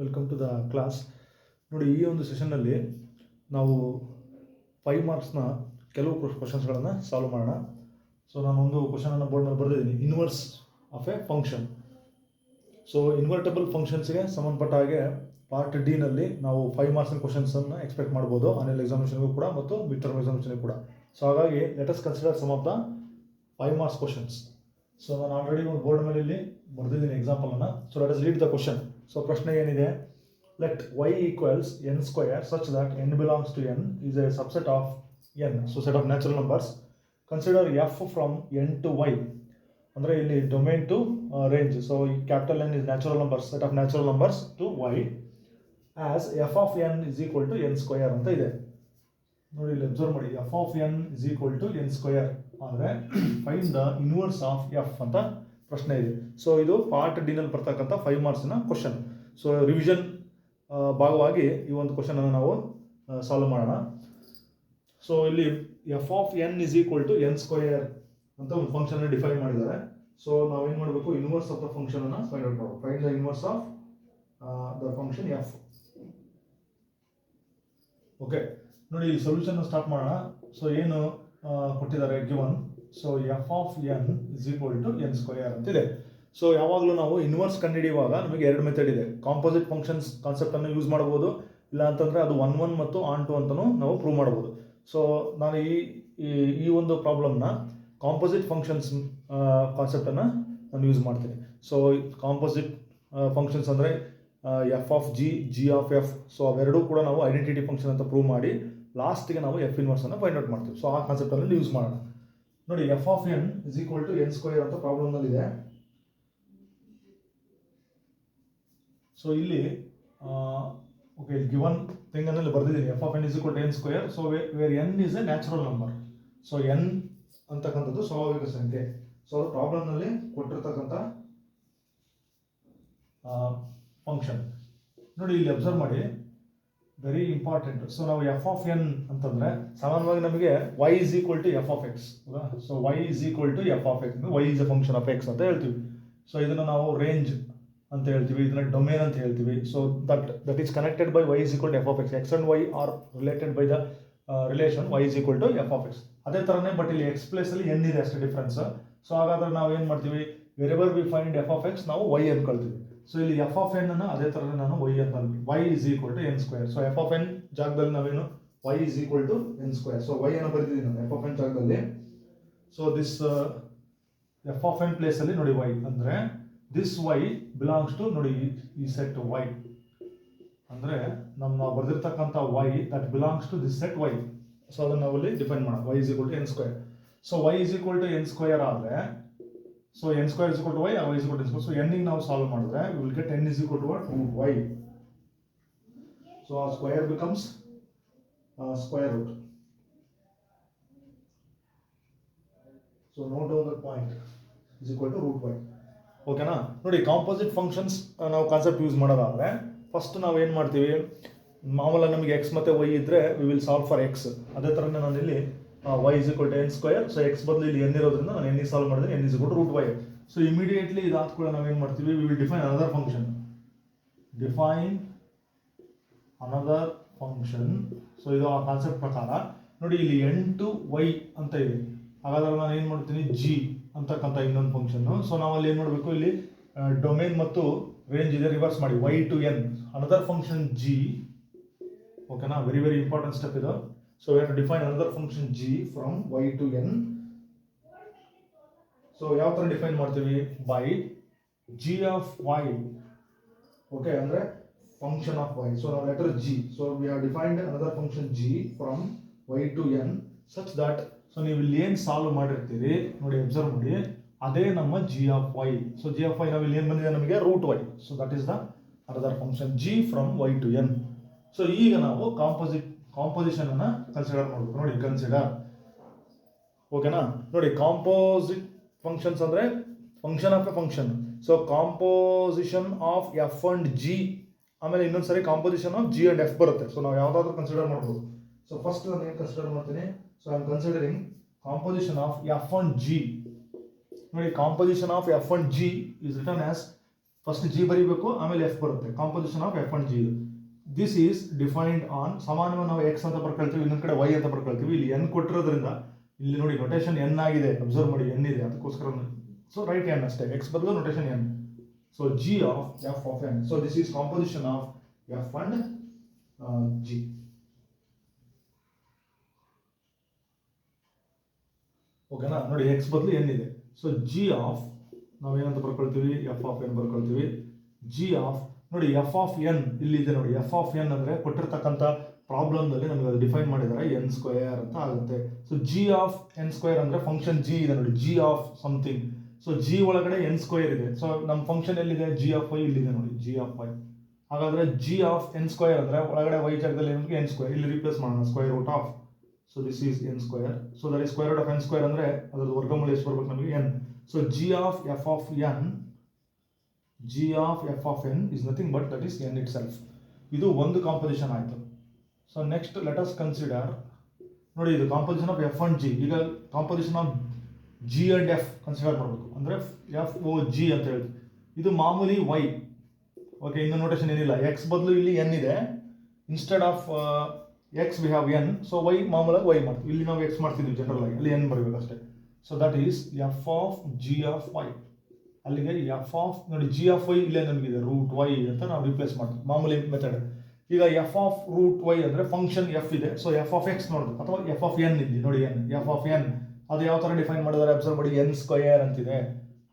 Welcome to the class. ನೋಡಿ, ಈ ಒಂದು ಸೆಷನ್ನಲ್ಲಿ ನಾವು 5 ಮಾರ್ಕ್ಸ್ನ ಕೆಲವು ಕ್ವಶನ್ಸ್ಗಳನ್ನು ಸಾಲ್ವ್ ಮಾಡೋಣ. ಸೊ ನಾನು ಒಂದು ಕ್ವಶನನ್ನು ಬೋರ್ಡ್ ಮೇಲೆ ಬರೆದಿದ್ದೀನಿ, inverse of a function. So invertible ಫಂಕ್ಷನ್ಸ್ಗೆ ಸಂಬಂಧಪಟ್ಟ ಹಾಗೆ ಪಾರ್ಟ್ ಡಿನಲ್ಲಿ ನಾವು 5 ಮಾರ್ಕ್ಸ್ನ ಕ್ವಶನ್ಸನ್ನು ಎಕ್ಸ್ಪೆಕ್ಟ್ ಮಾಡ್ಬೋದು, ಆನ್ಯುವಲ್ ಎಕ್ಸಾಮಿನೇಷನ್ಗೂ ಕೂಡ ಮತ್ತು ಮಿಡ್ ಟರ್ಮ್ ಎಕ್ಸಾಮಿನೇಷನ್ಗೂ ಕೂಡ. ಸೊ ಹಾಗಾಗಿ let us consider some of the 5 marks questions. So ನಾನು ಆಲ್ರೆಡಿ ಒಂದು ಬೋರ್ಡ್ ಮೇಲೆ ಇಲ್ಲಿ ಬರೆದಿದ್ದೀನಿ ಎಕ್ಸಾಂಪಲನ್ನು. So let us lead the question. So ಪ್ರಶ್ನೆ ಏನಿದೆ, let y equals n square such that n belongs to n is a subset of n, so set of natural numbers. Consider f from n to y, ಅಂದರೆ ಇಲ್ಲಿ domain to range. So capital N is natural numbers, set of natural numbers to y as f of n is equal to n square ಅಂತ ಇದೆ. ನೋಡಿ ಇಲ್ಲಿ observe ಮಾಡಿ, f of n is equal to n square ಅಂದರೆ find the inverse of f ಅಂತ ಪ್ರಶ್ನೆ ಇದೆ. So ಇದು ಪಾರ್ಟ್ ಡಿನಲ್ಲಿ ಬರ್ತಕ್ಕಂಥ 5 ಮಾರ್ಕ್ಸ್ನ ಕ್ವಶನ್. ಸೊ ರಿವಿಷನ್ ಭಾಗವಾಗಿ ಈ ಒಂದು ಕ್ವಶನನ್ನು ನಾವು ಸಾಲ್ವ್ ಮಾಡೋಣ. ಸೊ ಇಲ್ಲಿ F of N is equal to N square ಅಂತ ಒಂದು ಫಂಕ್ಷನ್ ಡಿಫೈನ್ ಮಾಡಿದ್ದಾರೆ. ಸೊ ನಾವೇನು ಮಾಡಬೇಕು, ಇನ್ವರ್ಸ್ ಆಫ್ ದ ಫಂಕ್ಷನ್ ಅನ್ನು ಫೈಂಡ್ ಔಟ್ ಮಾಡಬೇಕು. Find the inverse of the function F. Okay, ನೋಡಿ ಈ ಸೊಲ್ಯೂಷನ್ ಸ್ಟಾರ್ಟ್ ಮಾಡೋಣ. ಸೊ ಏನು ಕೊಟ್ಟಿದ್ದಾರೆ given. So F of N is equal to N square ಅಂತಿದೆ. ಸೊ ಯಾವಾಗಲೂ ನಾವು ಇನ್ವರ್ಸ್ ಕಂಡುಹಿಡಿಯುವಾಗ ನಮಗೆ 2 ಮೆಥಡ್ ಇದೆ. ಕಾಂಪೋಸಿಟ್ ಫಂಕ್ಷನ್ಸ್ ಕಾನ್ಸೆಪ್ಟನ್ನು ಯೂಸ್ ಮಾಡ್ಬೋದು, ಇಲ್ಲ ಅಂತಂದರೆ ಅದು 1 ಮತ್ತು ಆನ್ ಟು ಅಂತಲೂ ನಾವು ಪ್ರೂವ್ ಮಾಡ್ಬೋದು. ಸೊ ನಾನು ಈ ಒಂದು ಪ್ರಾಬ್ಲಮ್ನ ಕಾಂಪೋಸಿಟ್ ಫಂಕ್ಷನ್ಸ್ ಕಾನ್ಸೆಪ್ಟನ್ನು ನಾನು ಯೂಸ್ ಮಾಡ್ತೀನಿ. ಸೊ ಕಾಂಪೋಸಿಟ್ ಫಂಕ್ಷನ್ಸ್ ಅಂದರೆ F of G, G of F. So ಅವೆರಡೂ ಕೂಡ ನಾವು ಐಡೆಂಟಿಟಿ ಫಂಕ್ಷನ್ ಅಂತ ಪ್ರೂವ್ ಮಾಡಿ ಲಾಸ್ಟಿಗೆ ನಾವು ಎಫ್ ಇನ್ವರ್ಸನ್ನು ಫೈಂಡ್ ಔಟ್ ಮಾಡ್ತೀವಿ. ಸೊ ಆ ಕಾನ್ಸೆಪ್ಟನ್ನು ಯೂಸ್ ಮಾಡೋಣ. ನೋಡಿ, F of N is equal to N square ಅಂತ ಪ್ರಾಬ್ಲಮ್ನಲ್ಲಿದೆ. ಸೊ ಇಲ್ಲಿ ಓಕೆ, ಗಿವನ್ ಥಿಂಗ್ ಅನ್ನಲ್ಲಿ ಬರೆದಿದ್ದೀನಿ, F of N is equal to N square. So where N is a natural number. So N ಅಂತಕ್ಕಂಥದ್ದು ಸ್ವಾಭಾವಿಕ ಸಂಖ್ಯೆ. ಸೊ ಅದು ಪ್ರಾಬ್ಲಮ್ನಲ್ಲಿ ಕೊಟ್ಟಿರ್ತಕ್ಕಂಥ ಫಂಕ್ಷನ್. ನೋಡಿ ಇಲ್ಲಿ ಅಬ್ಸರ್ವ್ ಮಾಡಿ, ವೆರಿ ಇಂಪಾರ್ಟೆಂಟ್. ಸೊ ನಾವು ಎಫ್ ಆಫ್ ಎನ್ ಅಂತಂದರೆ ಸಾಮಾನ್ಯವಾಗಿ ನಮಗೆ y is equal to f of x. So Y is equal to f of x, y is a function of x ಅಂತ ಹೇಳ್ತೀವಿ. ಸೊ ಇದನ್ನು ನಾವು ರೇಂಜ್ ಅಂತ ಹೇಳ್ತೀವಿ, ಇದನ್ನ ಡೊಮೇನ್ ಅಂತ ಹೇಳ್ತೀವಿ. So that is connected by y is equal to f of x. X and y are related by the relation y is equal to f of x. ಅದೇ ಥರನೇ ಬಟ್ ಇಲ್ಲಿ ಎಕ್ಸ್ ಪ್ಲೇಸಲ್ಲಿ N ಇದೆ ಅಷ್ಟೇ difference. So ಹಾಗಾದ್ರೆ ನಾವು ಏನು ಮಾಡ್ತೀವಿ, wherever we find f of x ನಾವು ವೈ ಅನ್ಕೊಳ್ತೀವಿ. ಸೊ ಇಲ್ಲಿ ಎಫ್ ಆಫ್ ಎನ್ ಅನ್ನು ಅದೇ ಥರನೇ ನಾನು ವೈ ಅಂತ y is equal to N square. So F of n ಜಾಗದಲ್ಲಿ ನಾವೇನು y is equal to N square. So y ಅನ್ನು ಬರೆದಿದ್ದೀನಿ ನಾನು ಎಫ್ ಆಫ್ ಎನ್ ಜಾಗದಲ್ಲಿ. So this f of n ಪ್ಲೇಸಲ್ಲಿ ನೋಡಿ ವೈ ಅಂದರೆ ದಿಸ್ ವೈ ಬಿಲಾಂಗ್ಸ್ ಟು, ನೋಡಿ ಈ ಸೆಟ್ ವೈ ಅಂದರೆ ನಾವು ಬರೆದಿರ್ತಕ್ಕಂಥ Y that belongs to this set Y. So ಅದನ್ನು ನಾವಲ್ಲಿ ಡಿಫೈನ್ ಮಾಡೋಣ, Y is equal to N square. So Y is equal to N square ಆದರೆ, so N square is equal to Y, Y is equal to N square. So ಎನ್ನಿಗೆ ನಾವು solve ಮಾಡಿದ್ರೆ we will get N is equal to what, root Y. So ಆ square becomes square root. So note down the point is equal to root y. ಓಕೆನಾ. ನೋಡಿ, composite functions ನಾವು concept use ಮಾಡೋದಾದರೆ first ನಾವು ಏನು ಮಾಡ್ತೀವಿ, ಮಾಮೂಲಾಗಿ ನಮಗೆ ಎಕ್ಸ್ ಮತ್ತು ವೈ ಇದ್ದರೆ we will solve for x. ಅದೇ ಥರನೇ ನಾನು ಇಲ್ಲಿ y is equal to N square. So x ಬದಲು ಇಲ್ಲಿ ಎನ್ ಇರೋದ್ರಿಂದ ನಾನು ಎನ್ ಸಾಲ್ವ್ ಮಾಡಿದ್ರೆ n is equal to root Y. So immediately ಇದಾದ ಕೂಡ ನಾವೇನು ಮಾಡ್ತೀವಿ, we will define another function. Define another function. So ಇದು ಆ ಕಾನ್ಸೆಪ್ಟ್ ಪ್ರಕಾರ ನೋಡಿ, ಇಲ್ಲಿ ಎನ್ ಟು ವೈ ಅಂತ ಇದೆ. ಹಾಗಾದ್ರೆ ನಾನು ಏನು ಮಾಡ್ತೀನಿ, ಜಿ ಅಂತಕ್ಕಂಥ ಇನ್ನೊಂದು ಫಂಕ್ಷನ್ನು. ಸೊ ನಾವಲ್ಲಿ ಏನು ಮಾಡಬೇಕು, ಇಲ್ಲಿ ಡೊಮೇನ್ ಮತ್ತು ರೇಂಜ್ ಇದೆ, ರಿವರ್ಸ್ ಮಾಡಿ y to n another function g. ಓಕೆನಾ, ವೆರಿ ವೆರಿ ಇಂಪಾರ್ಟೆಂಟ್ ಸ್ಟೆಪ್ ಇದು. So we have to define another function g from y to n. So ಯಾವ ಥರ ಡಿಫೈನ್ ಮಾಡ್ತೀವಿ, by g of y. Okay, ಅಂದರೆ function of y. So ನಾವು letter g. So we have defined another function g from y to n such that. So ನೀವು ಇಲ್ಲಿ ಏನು solve ಮಾಡಿರ್ತೀರಿ ನೋಡಿ, observe ಮಾಡಿ, ಅದೇ ನಮ್ಮ g of y. So G of y ನಾವು ಇಲ್ಲಿ ಏನು ಬಂದಿದೆ ನಮಗೆ, root Y. So that is the another function g from y to n. So ಈಗ ನಾವು ಕಾಂಪೋಸಿಷನ್ ಅನ್ನು ಕನ್ಸಿಡರ್ ಮಾಡಬೇಕು. ನೋಡಿ, ಕನ್ಸಿಡರ್. ಓಕೆನಾ. ನೋಡಿ, ಕಾಂಪೋಸಿಟ್ ಫಂಕ್ಷನ್ಸ್ ಅಂದರೆ function of a function. So composition of F and G, ಆಮೇಲೆ ಇನ್ನೊಂದು ಸರಿ composition of G and F ಬರುತ್ತೆ. ಸೊ ನಾವು ಯಾವುದಾದ್ರೂ ಕನ್ಸಿಡರ್ ಮಾಡ್ಬೋದು. ಸೊ ಫಸ್ಟ್ ನಾನು ಏನು ಕನ್ಸಿಡರ್ ಮಾಡ್ತೀನಿ, so I am considering composition of F and G. ನೋಡಿ, composition of F and G is return as first G ಬರೀಬೇಕು, ಆಮೇಲೆ ಎಫ್ ಬರುತ್ತೆ. Composition of F and G ಇದು. ದಿಸ್ ಈಸ್ ಡಿಫೈನ್ಡ್ ಆನ್, ಸಾಮಾನ್ಯವಾಗಿ ನಾವು ಎಕ್ಸ್ ಅಂತ ಬರ್ಕೊಳ್ತೀವಿ, ಇನ್ನೊಂದು ಕಡೆ ವೈ ಅಂತ ಬರ್ಕೊಳ್ತೀವಿ. ಇಲ್ಲಿ ಎನ್ ಕೊಟ್ಟಿರೋದ್ರಿಂದ ಇಲ್ಲಿ ನೋಡಿ ನೊಟೇಷನ್ ಎನ್ ಆಗಿದೆ, ಅಬ್ಸರ್ವ್ ಮಾಡಿ ಎನ್ ಇದೆ, ಅದಕ್ಕೋಸ್ಕರ ಸೊ ರೈಟ್ ಎನ್ ಅಷ್ಟೇ, ಎಕ್ಸ್ ಬದಲು notation N. So G of F of N. So this is composition of F and G. ಓಕೆನಾ, ನೋಡಿ ಎಕ್ಸ್ ಬದಲು ಎನ್ ಇದೆ. ಸೊ ಜಿ ಆಫ್ ನಾವೇನಂತ ಬರ್ಕೊಳ್ತೀವಿ, ಎಫ್ ಆಫ್ ಎನ್ ಬರ್ಕೊಳ್ತೀವಿ. ಜಿ ಆಫ್ ನೋಡಿ ಎಫ್ ಆಫ್ ಎನ್ ಇಲ್ಲಿದೆ ನೋಡಿ, ಎಫ್ ಆಫ್ ಎನ್ ಅಂದರೆ ಕೊಟ್ಟಿರ್ತಕ್ಕಂಥ ಪ್ರಾಬ್ಲಮ್ದಲ್ಲಿ ನಮಗೆ ಅದು ಡಿಫೈನ್ ಮಾಡಿದ್ದಾರೆ ಎನ್ ಸ್ಕ್ವೇರ್ ಅಂತ ಆಗುತ್ತೆ. So G of n square ಅಂದರೆ ಫಂಕ್ಷನ್ ಜಿ ಇದೆ ನೋಡಿ, g of something. So g ಒಳಗಡೆ ಎನ್ ಸ್ಕ್ವೇರ್ ಇದೆ. ಸೊ ನಮ್ಮ ಫಂಕ್ಷನ್ ಎಲ್ಲಿದೆ, ಜಿ ಆಫ್ ವೈ ಇಲ್ಲಿದೆ ನೋಡಿ, ಜಿ ಆಫ್ ವೈ. ಹಾಗಾದರೆ ಜಿ ಆಫ್ ಎನ್ ಸ್ಕ್ವೇರ್ ಅಂದರೆ ಒಳಗಡೆ ವೈ ಜಾಗದಲ್ಲಿ ನಮಗೆ ಎನ್ ಸ್ಕ್ವೇರ್, ಇಲ್ಲಿ ರಿಪ್ಲೇಸ್ ಮಾಡೋಣ, square root of. So this is n square. So that is square root of n square ಅಂದರೆ ಅದ್ರದ್ದು ವರ್ಗಮೂಲ ಎಷ್ಟು ಬರ್ಬೇಕು ನಮಗೆ, N. So G of F of N, G of F of N is nothing but that is N itself. ಇದು ಒಂದು composition ಆಯಿತು. So next let us consider, ನೋಡಿ ಇದು composition of F and G. ಈಗ composition of G and F consider ಮಾಡಬೇಕು, ಅಂದರೆ F O G ಅಂತ ಹೇಳಿ. ಇದು ಮಾಮೂಲಿ ವೈ. ಓಕೆ, ಇನ್ನು ನೋಟೇಷನ್ ಏನಿಲ್ಲ, ಎಕ್ಸ್ ಬದಲು ಇಲ್ಲಿ ಎನ್ ಇದೆ, instead of X we have N. So Y ಮಾಮೂಲಾಗಿ ವೈ ಮಾಡ್ತೀವಿ, ಇಲ್ಲಿ ನಾವು ಎಕ್ಸ್ ಮಾಡ್ತಿದ್ವಿ ಜನರಲ್ ಆಗಿ, ಅಲ್ಲಿ ಎನ್ ಬರಬೇಕು ಅಷ್ಟೇ. So that is f of G of y. ಅಲ್ಲಿಗೆ ಎಫ್ ಆಫ್ ನೋಡಿ ಜಿ ಆಫ್ ವೈ ಇಲ್ಲೇ ನಮಗಿದೆ ರೂಟ್ ವೈ ಅಂತ ನಾವು ರಿಪ್ಲೇಸ್ ಮಾಡ್ತೀವಿ ಮಾಮೂಲಿ ಮೆಥಡ್. ಈಗ ಎಫ್ ಆಫ್ ರೂಟ್ ವೈ ಅಂದರೆ ಫಂಕ್ಷನ್ ಎಫ್ ಇದೆ. ಸೊ ಎಫ್ ಆಫ್ ಎಕ್ಸ್ ನೋಡೋದು, ಅಥವಾ ಎಫ್ ಆಫ್ ಎನ್ ಇಲ್ಲಿ ನೋಡಿ, ಎನ್ ಎಫ್ ಆಫ್ ಎನ್ ಅದು ಯಾವ ಥರ ಡಿಫೈನ್ ಮಾಡಿದ್ದಾರೆ ಅಬ್ಸರ್ವ್ ಮಾಡಿ, ಎನ್ ಸ್ಕ್ವಯರ್ ಅಂತಿದೆ.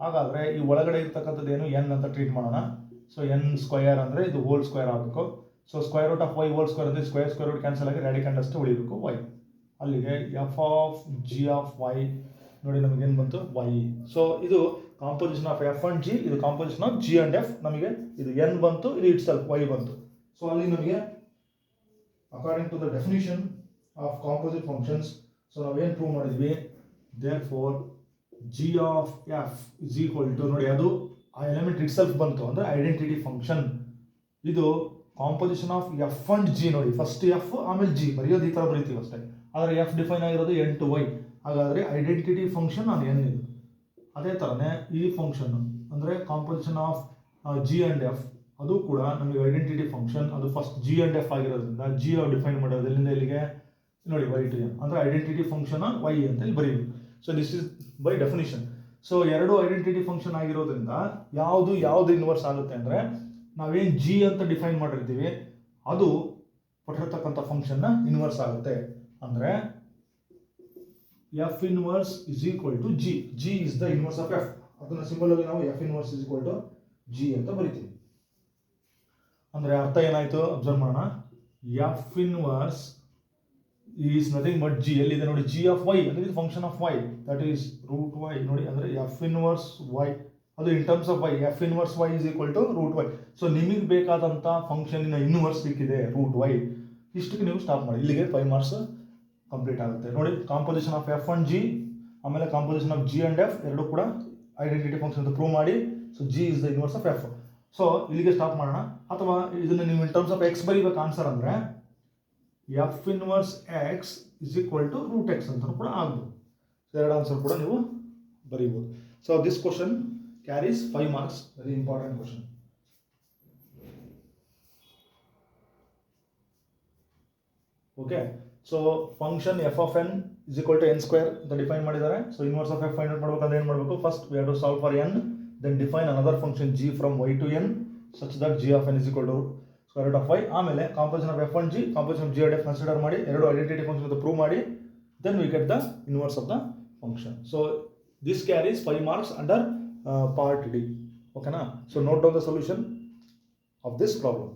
ಹಾಗಾದರೆ ಈ ಒಳಗಡೆ ಇರ್ತಕ್ಕಂಥದ್ದು ಏನು, ಎನ್ ಅಂತ ಟ್ರೀಟ್ ಮಾಡೋಣ. ಸೊ ಎನ್ ಸ್ಕ್ವಯರ್ ಅಂದರೆ ಇದು ಹೋಲ್ ಸ್ಕ್ವೇರ್ ಆಗಬೇಕು. So square root of Y whole square ಅಂದರೆ ಸ್ಕ್ವೇರ್ ಸ್ಕ್ವೇರ್ ರೂಟ್ ಕ್ಯಾನ್ಸಲ್ ಆಗಿ ರ್ಯಾಡಿಕಂಡ್ ಅಷ್ಟು ಉಳಿಬೇಕು ವೈ. ಅಲ್ಲಿಗೆ F of G of Y ನೋಡಿ ನಮಗೇನು ಬಂತು, ವೈ. ಸೊ ಇದು composition of F and G, ಇದು composition of G and F. ನಮಗೆ ಇದು ಎನ್ ಬಂತು, ಇದು ಇಟ್ ಸೆಲ್ಫ್ ವೈ ಬಂತು. ಸೊ ಅಲ್ಲಿ ನಮಗೆ according to the definition of composite functions, so ನಾವೇನು ಪ್ರೂವ್ ಮಾಡಿದ್ವಿ, there four g of f is equal to ನೋಡಿ, ಅದು ಆ ಎಲಿಮೆಂಟ್ ಇಟ್ ಸೆಲ್ಫ್ ಬಂತು ಅಂದರೆ ಐಡೆಂಟಿಟಿ ಫಂಕ್ಷನ್. ಇದು composition of F and G ನೋಡಿ, ಫಸ್ಟ್ ಎಫ್ ಆಮೇಲೆ ಜಿ ಬರೆಯೋದು ಈ ಥರ ಬರೀತೀವಿ ಅಷ್ಟೇ. ಆದರೆ ಎಫ್ ಡಿಫೈನ್ ಆಗಿರೋದು ಎನ್ ಟು ವೈ. ಹಾಗಾದರೆ ಐಡೆಂಟಿಟಿ ಫಂಕ್ಷನ್ ನಾನು ಎನ್ ಇದು. ಅದೇ ಥರನೇ ಈ ಫಂಕ್ಷನ್ ಅಂದರೆ composition of g and f, ಅದು ಕೂಡ ನಮಗೆ ಐಡೆಂಟಿಟಿ ಫಂಕ್ಷನ್. ಅದು ಫಸ್ಟ್ ಜಿ ಆ್ಯಂಡ್ ಎಫ್ ಆಗಿರೋದ್ರಿಂದ ಜಿ ಅವ್ರು ಡಿಫೈನ್ ಮಾಡೋದು ಎಲ್ಲಿಂದ ಇಲ್ಲಿಗೆ ನೋಡಿ ವೈ ಟು ಎನ್, ಅಂದರೆ ಐಡೆಂಟಿಟಿ ಫಂಕ್ಷನ್ ವೈ ಅಂತ ಇಲ್ಲಿ ಬರೀಬೇಕು. So this is by definition. So ಎರಡು ಐಡೆಂಟಿಟಿ ಫಂಕ್ಷನ್ ಆಗಿರೋದ್ರಿಂದ ಯಾವುದು ಇನ್ವರ್ಸ್ ಆಗುತ್ತೆ ಅಂದರೆ, ನಾವೇನು ಜಿ ಅಂತ ಡಿಫೈನ್ ಮಾಡಿರ್ತೀವಿ ಅದು ಕೊಟ್ಟಿರ್ತಕ್ಕಂಥ ಫಂಕ್ಷನ್ನ ಇನ್ವರ್ಸ್ ಆಗುತ್ತೆ. ಅಂದರೆ F inverse is equal to g. G is the inverse of f. ಅದನ್ನು ಸಿಂಬಲಲ್ಲಿ ನಾವು f inverse is equal to g ಅಂತ ಬರಿತೀವಿ. ಅಂದರೆ ಅರ್ಥ ಏನಾಯಿತು ಅಬ್ಸರ್ವ್ ಮಾಡೋಣ. F inverse is nothing but g. ಎಲ್ಲಿದೆ ನೋಡಿ, ಜಿ ಆಫ್ ವೈ ಅಂದರೆ ಇದು function of y, that is root y ನೋಡಿ. ಅಂದರೆ ಎಫ್ ಇನ್ವರ್ಸ್ ವೈ ಅದು in terms of y, f inverse y is equal to root Y. So ನಿಮಗೆ ಬೇಕಾದಂಥ ಫಂಕ್ಷನಿನ inverse ಸಿಕ್ಕಿದೆ ರೂಟ್ ವೈ. ಇಷ್ಟಕ್ಕೆ ನೀವು ಸ್ಟಾಪ್ ಮಾಡಿ, ಇಲ್ಲಿಗೆ 5 ಮಾರ್ಕ್ಸ್ ಕಂಪ್ಲೀಟ್ ಆಗುತ್ತೆ. ನೋಡಿ composition of F and G, ಆಮೇಲೆ composition of G and F ಎರಡು ಕೂಡ ಐಡೆಂಟಿಟಿ ಫಂಕ್ಷನ್ ಅಂತ ಪ್ರೂವ್ ಮಾಡಿ. So G is the inverse of F. So ಇಲ್ಲಿಗೆ ಸ್ಟಾಪ್ ಮಾಡೋಣ. ಅಥವಾ ಇದನ್ನು ನೀವು ಇನ್ ಟರ್ಮ್ಸ್ ಆಫ್ ಎಕ್ಸ್ ಬರೀಬೇಕು ಆನ್ಸರ್ ಅಂದರೆ F inverse X is equal to root X ಅಂತ ಕೂಡ ಆಗ್ಬೋದು. ಎರಡು ಆನ್ಸರ್ ಕೂಡ ನೀವು ಬರೀಬೋದು. So this question carries 5 marks, very important question. Okay, so function f of N is equal to N square ಅಂತ ಡಿಫೈನ್ ಮಾಡಿದ್ದಾರೆ. So inverse of f find out ಮಾಡಬೇಕಾದ್ರೆ ಏನು ಮಾಡಬೇಕು, first we have to solve for n, then define another function g from y to n such that g of N is equal to square root of y. ಆಮೇಲೆ composition of F and g, composition of G and F consider ಮಾಡಿ, ಎರಡು identity function ಅಂತ prove ಮಾಡಿ, then we get the inverse of the function. So this carries 5 marks under part D. Okay na? So note down the solution of this problem.